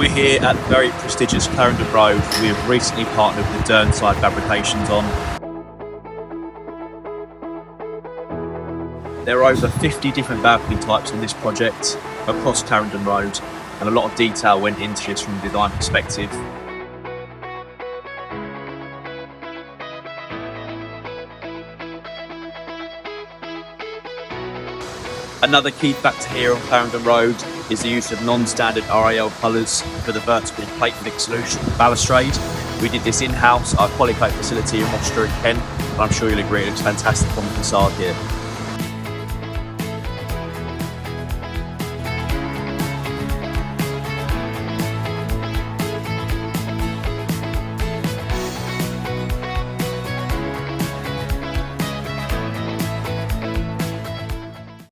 We're here at the very prestigious Clarendon Road. We have recently partnered with Dearnside Fabrications on. There are over 50 different balcony types on this project across Clarendon Road, and a lot of detail went into this from a design perspective. Another key factor here on Clarendon Road is the use of non-standard RAL colours for the vertical plate fix solution, balustrade. We did this in-house at our Polycoat facility in Rochester in Kent, and I'm sure you'll agree it looks fantastic on the facade here.